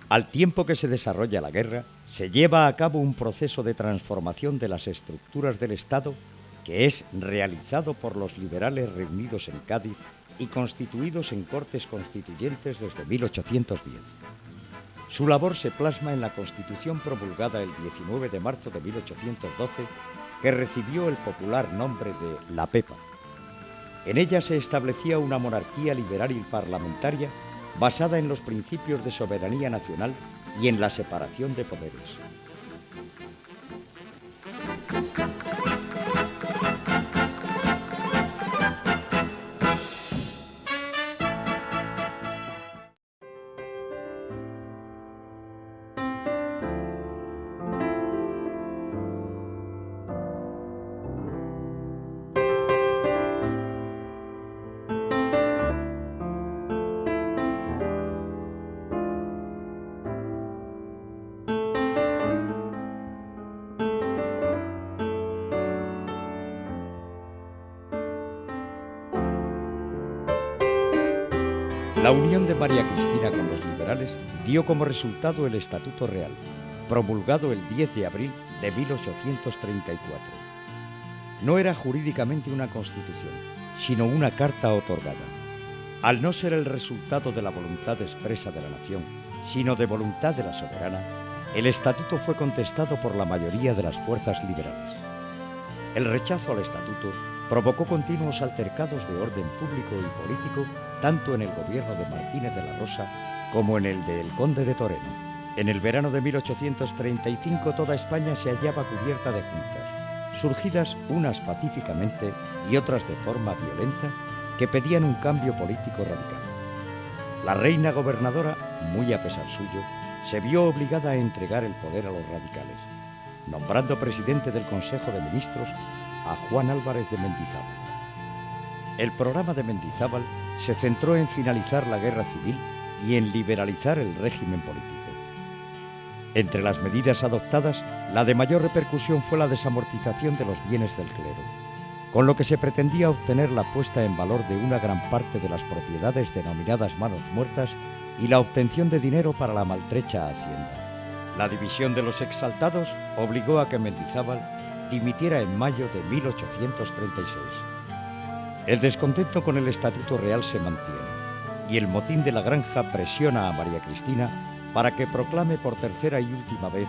Al tiempo que se desarrolla la guerra, se lleva a cabo un proceso de transformación de las estructuras del Estado que es realizado por los liberales reunidos en Cádiz y constituidos en Cortes Constituyentes desde 1810. Su labor se plasma en la Constitución promulgada el 19 de marzo de 1812, que recibió el popular nombre de La Pepa. En ella se establecía una monarquía liberal y parlamentaria basada en los principios de soberanía nacional y en la separación de poderes. La unión de María Cristina con los liberales dio como resultado el Estatuto Real, promulgado el 10 de abril de 1834. No era jurídicamente una constitución, sino una carta otorgada. Al no ser el resultado de la voluntad expresa de la nación, sino de voluntad de la soberana, el Estatuto fue contestado por la mayoría de las fuerzas liberales. El rechazo al Estatuto provocó continuos altercados de orden público y político, tanto en el gobierno de Martínez de la Rosa como en el del Conde de Toreno. En el verano de 1835 toda España se hallaba cubierta de juntas, surgidas unas pacíficamente y otras de forma violenta, que pedían un cambio político radical. La reina gobernadora, muy a pesar suyo, se vio obligada a entregar el poder a los radicales, nombrando presidente del Consejo de Ministros a Juan Álvarez de Mendizábal. El programa de Mendizábal se centró en finalizar la guerra civil y en liberalizar el régimen político. Entre las medidas adoptadas, la de mayor repercusión fue la desamortización de los bienes del clero, con lo que se pretendía obtener la puesta en valor de una gran parte de las propiedades denominadas manos muertas y la obtención de dinero para la maltrecha hacienda. La división de los exaltados obligó a que Mendizábal dimitiera en mayo de 1836. El descontento con el Estatuto Real se mantiene, y el motín de la Granja presiona a María Cristina para que proclame por tercera y última vez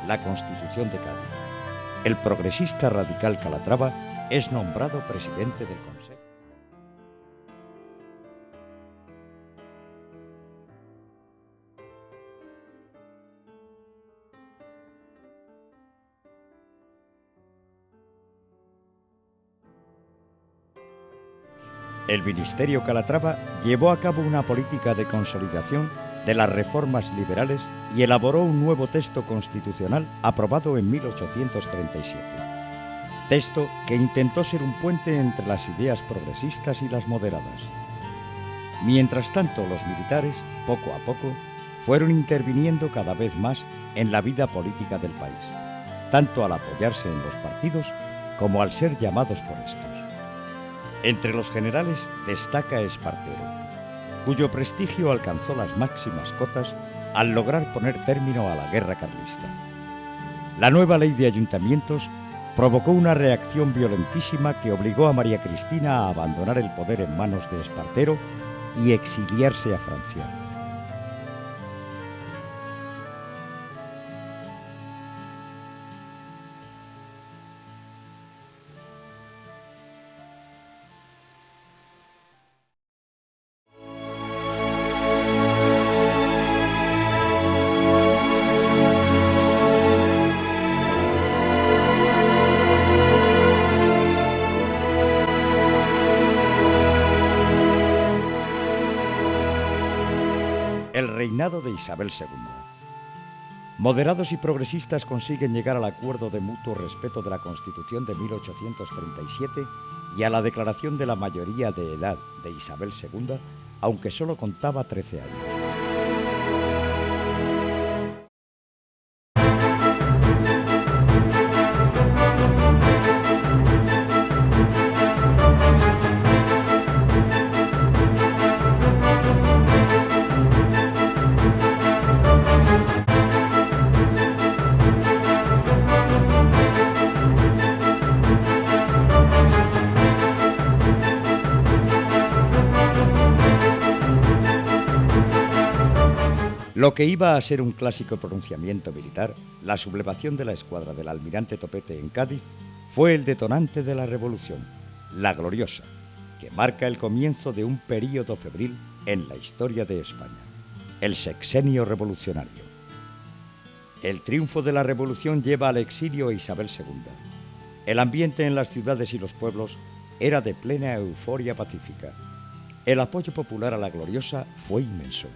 la Constitución de Cádiz. El progresista radical Calatrava es nombrado presidente del Consejo. El ministerio Calatrava llevó a cabo una política de consolidación de las reformas liberales y elaboró un nuevo texto constitucional aprobado en 1837. Texto que intentó ser un puente entre las ideas progresistas y las moderadas. Mientras tanto, los militares, poco a poco, fueron interviniendo cada vez más en la vida política del país, tanto al apoyarse en los partidos como al ser llamados por estos. Entre los generales destaca Espartero, cuyo prestigio alcanzó las máximas cotas al lograr poner término a la guerra carlista. La nueva ley de ayuntamientos provocó una reacción violentísima que obligó a María Cristina a abandonar el poder en manos de Espartero y exiliarse a Francia. El reinado de Isabel II. Moderados y progresistas consiguen llegar al acuerdo de mutuo respeto de la Constitución de 1837 y a la declaración de la mayoría de edad de Isabel II, aunque solo contaba 13 años. Lo que iba a ser un clásico pronunciamiento militar, la sublevación de la escuadra del almirante Topete en Cádiz, fue el detonante de la revolución, la Gloriosa, que marca el comienzo de un período febril en la historia de España, el sexenio revolucionario. El triunfo de la revolución lleva al exilio a Isabel II. El ambiente en las ciudades y los pueblos era de plena euforia pacífica. El apoyo popular a la Gloriosa fue inmenso.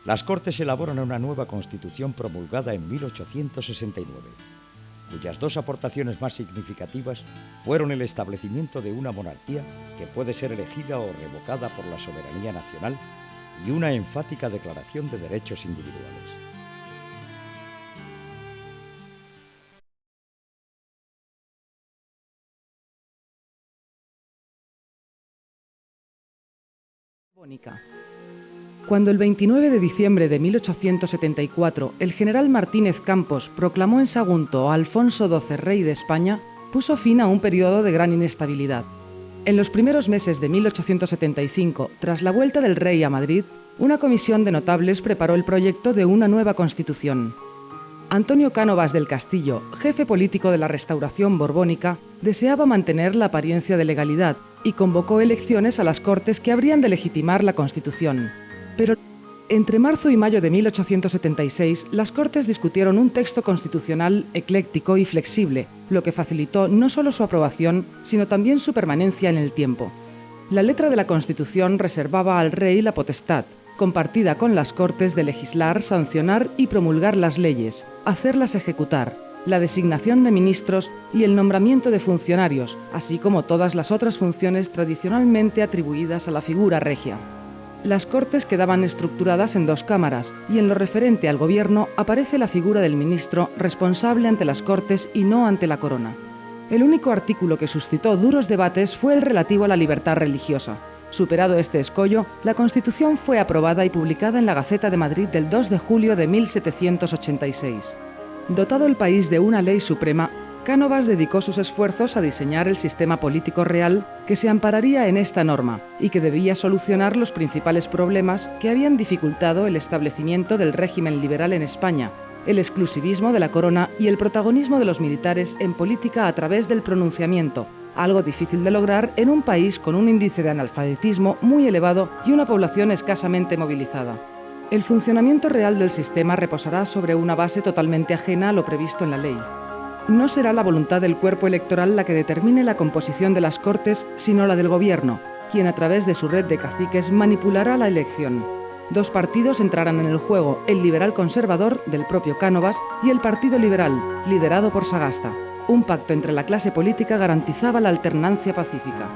Las Cortes elaboran una nueva Constitución promulgada en 1869, cuyas dos aportaciones más significativas fueron el establecimiento de una monarquía que puede ser elegida o revocada por la soberanía nacional y una enfática declaración de derechos individuales. Cuando el 29 de diciembre de 1874 el general Martínez Campos proclamó en Sagunto a Alfonso XII rey de España, puso fin a un periodo de gran inestabilidad. En los primeros meses de 1875, tras la vuelta del rey a Madrid, una comisión de notables preparó el proyecto de una nueva constitución. Antonio Cánovas del Castillo, jefe político de la Restauración borbónica, deseaba mantener la apariencia de legalidad y convocó elecciones a las Cortes que habrían de legitimar la Constitución. Pero entre marzo y mayo de 1876, las Cortes discutieron un texto constitucional ecléctico y flexible, lo que facilitó no solo su aprobación, sino también su permanencia en el tiempo. La letra de la Constitución reservaba al rey la potestad, compartida con las Cortes, de legislar, sancionar y promulgar las leyes, hacerlas ejecutar, la designación de ministros y el nombramiento de funcionarios, así como todas las otras funciones tradicionalmente atribuidas a la figura regia. Las Cortes quedaban estructuradas en dos cámaras y en lo referente al gobierno aparece la figura del ministro responsable ante las Cortes y no ante la corona. El único artículo que suscitó duros debates fue el relativo a la libertad religiosa. Superado este escollo, la Constitución fue aprobada y publicada en la Gaceta de Madrid del 2 de julio de 1786. Dotado el país de una ley suprema, Cánovas dedicó sus esfuerzos a diseñar el sistema político real que se ampararía en esta norma y que debía solucionar los principales problemas que habían dificultado el establecimiento del régimen liberal en España, el exclusivismo de la corona y el protagonismo de los militares en política a través del pronunciamiento, algo difícil de lograr en un país con un índice de analfabetismo muy elevado y una población escasamente movilizada. El funcionamiento real del sistema reposará sobre una base totalmente ajena a lo previsto en la ley. No será la voluntad del cuerpo electoral la que determine la composición de las Cortes, sino la del gobierno, quien a través de su red de caciques manipulará la elección. Dos partidos entrarán en el juego, el liberal conservador, del propio Cánovas, y el Partido Liberal, liderado por Sagasta. Un pacto entre la clase política garantizaba la alternancia pacífica.